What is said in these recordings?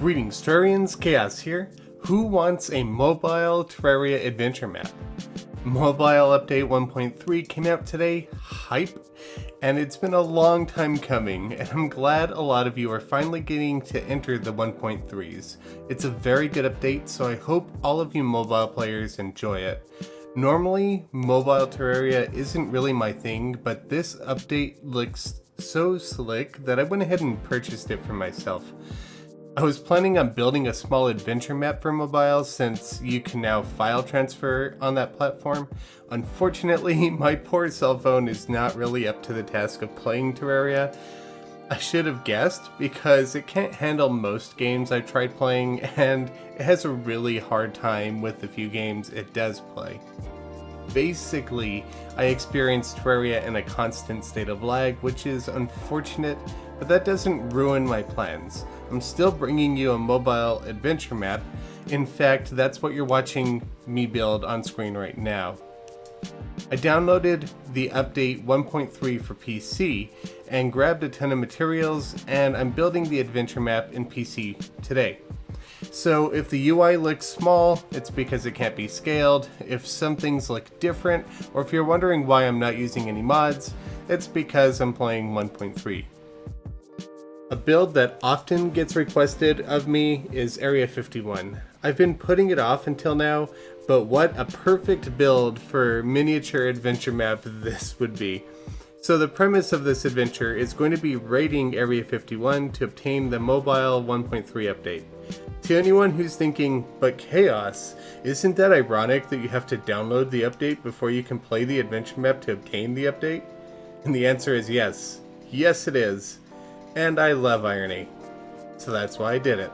Greetings Terrarians, Khaios here. Who wants a mobile Terraria adventure map? Mobile update 1.3 came out today, hype, and it's been a long time coming, and I'm glad a lot of you are finally getting to enter the 1.3s. It's a very good update, so I hope all of you mobile players enjoy it. Normally, mobile Terraria isn't really my thing, but this update looks so slick that I went ahead and purchased it for myself. I was planning on building a small adventure map for mobile since you can now file transfer on that platform. Unfortunately, my poor cell phone is not really up to the task of playing Terraria. I should have guessed because it can't handle most games I've tried playing and it has a really hard time with the few games it does play. Basically, I experienced Terraria in a constant state of lag, which is unfortunate, but that doesn't ruin my plans. I'm still bringing you a mobile adventure map. In fact, that's what you're watching me build on screen right now. I downloaded the update 1.3 for PC and grabbed a ton of materials, and I'm building the adventure map in PC today. So if the UI looks small, it's because it can't be scaled. If some things look different, or if you're wondering why I'm not using any mods, it's because I'm playing 1.3. A build that often gets requested of me is Area 51. I've been putting it off until now, but what a perfect build for miniature adventure map this would be. So the premise of this adventure is going to be raiding Area 51 to obtain the mobile 1.3 update. To anyone who's thinking, but Khaios, isn't that ironic that you have to download the update before you can play the adventure map to obtain the update? And the answer is yes. Yes it is. And I love irony. So that's why I did it.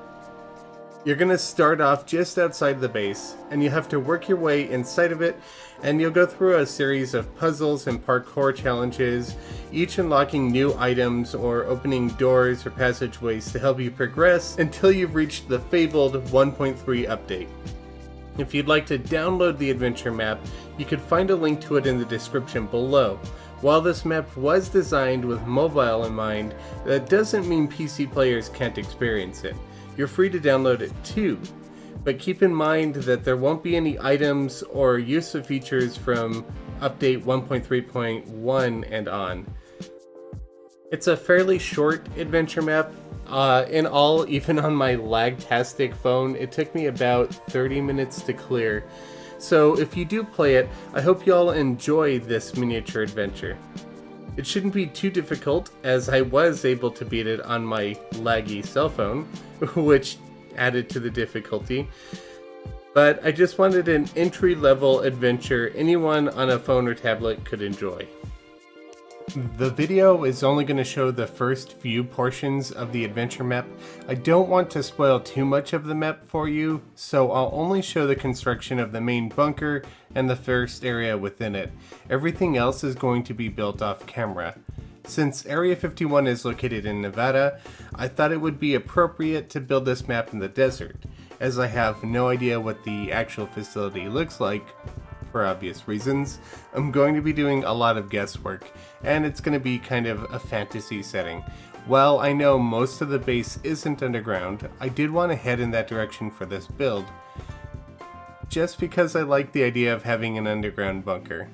You're going to start off just outside the base, and you have to work your way inside of it, and you'll go through a series of puzzles and parkour challenges, each unlocking new items or opening doors or passageways to help you progress until you've reached the fabled 1.3 update. If you'd like to download the adventure map, you could find a link to it in the description below. While this map was designed with mobile in mind, that doesn't mean PC players can't experience it. You're free to download it too, but keep in mind that there won't be any items or use of features from update 1.3.1 and on. It's a fairly short adventure map. In all, even on my lag-tastic phone, it took me about 30 minutes to clear. So if you do play it, I hope you all enjoy this miniature adventure. It shouldn't be too difficult, as I was able to beat it on my laggy cell phone, which added to the difficulty. But I just wanted an entry-level adventure anyone on a phone or tablet could enjoy. The video is only going to show the first few portions of the adventure map. I don't want to spoil too much of the map for you, so I'll only show the construction of the main bunker and the first area within it. Everything else is going to be built off camera. Since Area 51 is located in Nevada, I thought it would be appropriate to build this map in the desert, as I have no idea what the actual facility looks like. For obvious reasons, I'm going to be doing a lot of guesswork, and it's going to be kind of a fantasy setting. While I know most of the base isn't underground, I did want to head in that direction for this build, just because I like the idea of having an underground bunker.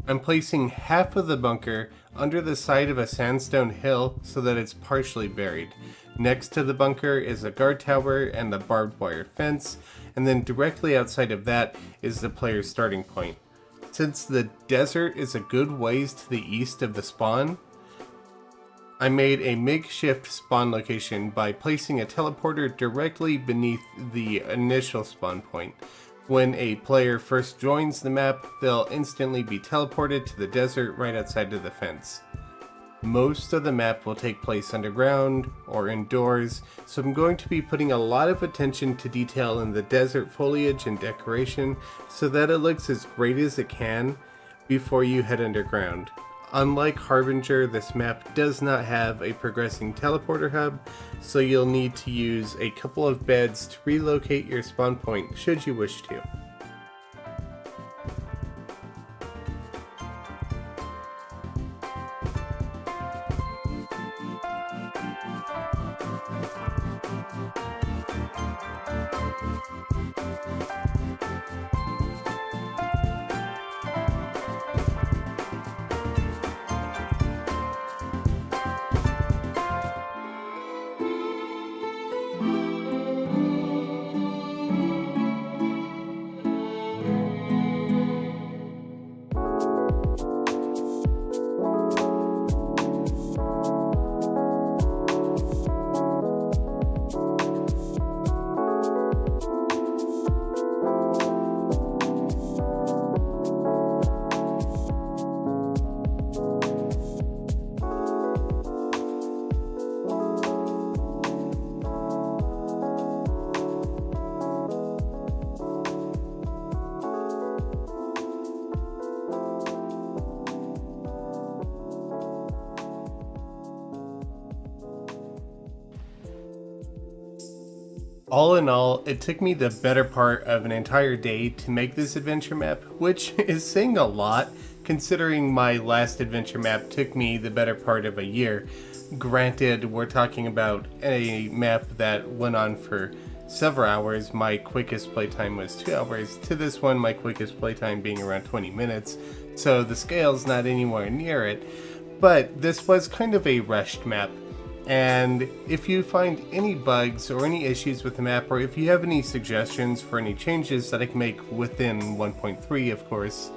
I'm placing half of the bunker under the side of a sandstone hill so that it's partially buried. Next to the bunker is a guard tower and the barbed wire fence, and then directly outside of that is the player's starting point. Since the desert is a good ways to the east of the spawn, I made a makeshift spawn location by placing a teleporter directly beneath the initial spawn point. When a player first joins the map, they'll instantly be teleported to the desert right outside of the fence. Most of the map will take place underground or indoors, so I'm going to be putting a lot of attention to detail in the desert foliage and decoration so that it looks as great as it can before you head underground. Unlike Harbinger, this map does not have a progressing teleporter hub, so you'll need to use a couple of beds to relocate your spawn point should you wish to. All in all, it took me the better part of an entire day to make this adventure map, which is saying a lot considering my last adventure map took me the better part of a year. Granted, we're talking about a map that went on for several hours. My quickest playtime was 2 hours. To this one, my quickest playtime being around 20 minutes, so the scale's not anywhere near it. But this was kind of a rushed map. And if you find any bugs or any issues with the map, or if you have any suggestions for any changes that I can make within 1.3, of course,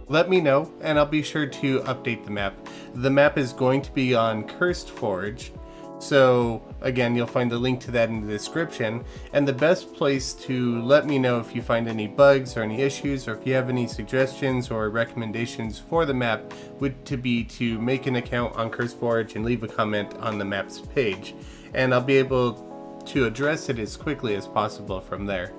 let me know and I'll be sure to update the map. The map is going to be on Cursed Forge, so again, you'll find the link to that in the description. And the best place to let me know if you find any bugs or any issues, or if you have any suggestions or recommendations for the map, would be to make an account on Cursed Forge and leave a comment on the map's page, and I'll be able to address it as quickly as possible from there.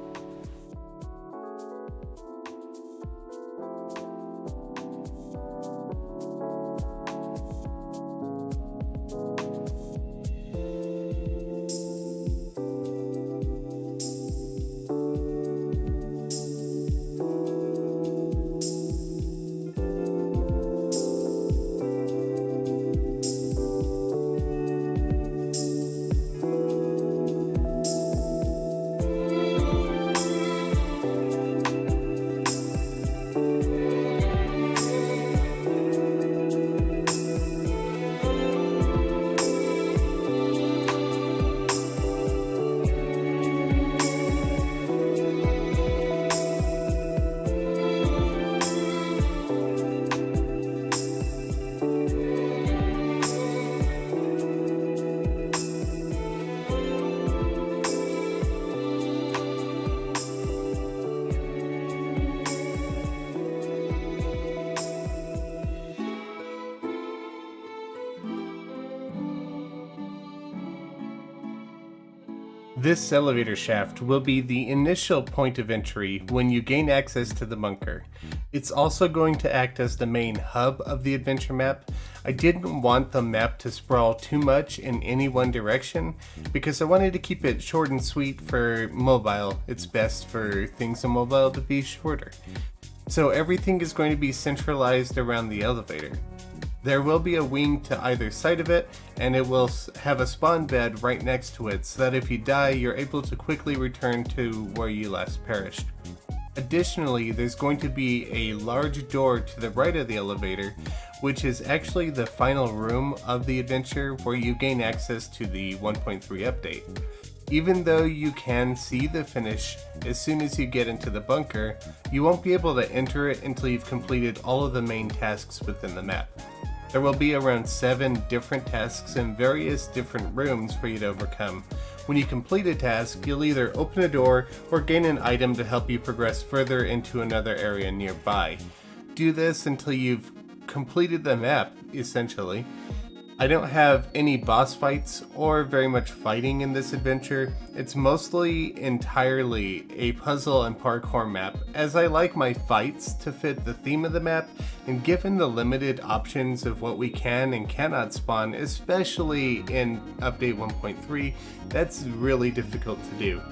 This elevator shaft will be the initial point of entry when you gain access to the bunker. It's also going to act as the main hub of the adventure map. I didn't want the map to sprawl too much in any one direction because I wanted to keep it short and sweet for mobile. It's best for things on mobile to be shorter. So everything is going to be centralized around the elevator. There will be a wing to either side of it, and it will have a spawn bed right next to it so that if you die, you're able to quickly return to where you last perished. Additionally, there's going to be a large door to the right of the elevator, which is actually the final room of the adventure where you gain access to the 1.3 update. Even though you can see the finish as soon as you get into the bunker, you won't be able to enter it until you've completed all of the main tasks within the map. There will be around 7 different tasks in various different rooms for you to overcome. When you complete a task, you'll either open a door or gain an item to help you progress further into another area nearby. Do this until you've completed the map, essentially. I don't have any boss fights or very much fighting in this adventure. It's mostly entirely a puzzle and parkour map, as I like my fights to fit the theme of the map, and given the limited options of what we can and cannot spawn, especially in update 1.3, that's really difficult to do.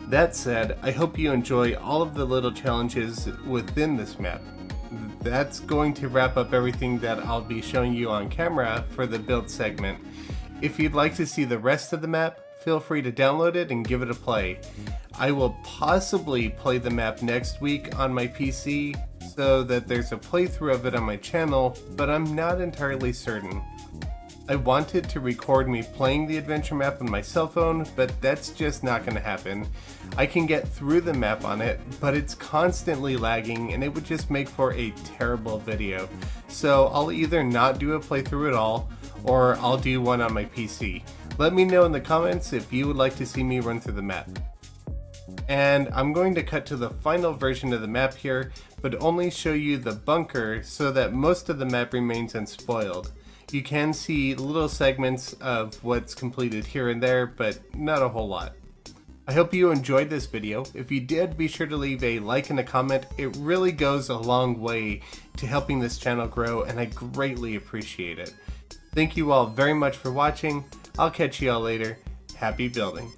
That said, I hope you enjoy all of the little challenges within this map. That's going to wrap up everything that I'll be showing you on camera for the build segment. If you'd like to see the rest of the map, feel free to download it and give it a play. I will possibly play the map next week on my PC so that there's a playthrough of it on my channel, but I'm not entirely certain. I wanted to record me playing the adventure map on my cell phone, but that's just not going to happen. I can get through the map on it, but it's constantly lagging and it would just make for a terrible video. So I'll either not do a playthrough at all, or I'll do one on my PC. Let me know in the comments if you would like to see me run through the map. And I'm going to cut to the final version of the map here, but only show you the bunker so that most of the map remains unspoiled. You can see little segments of what's completed here and there, but not a whole lot. I hope you enjoyed this video. If you did, be sure to leave a like and a comment. It really goes a long way to helping this channel grow, and I greatly appreciate it. Thank you all very much for watching. I'll catch you all later. Happy building.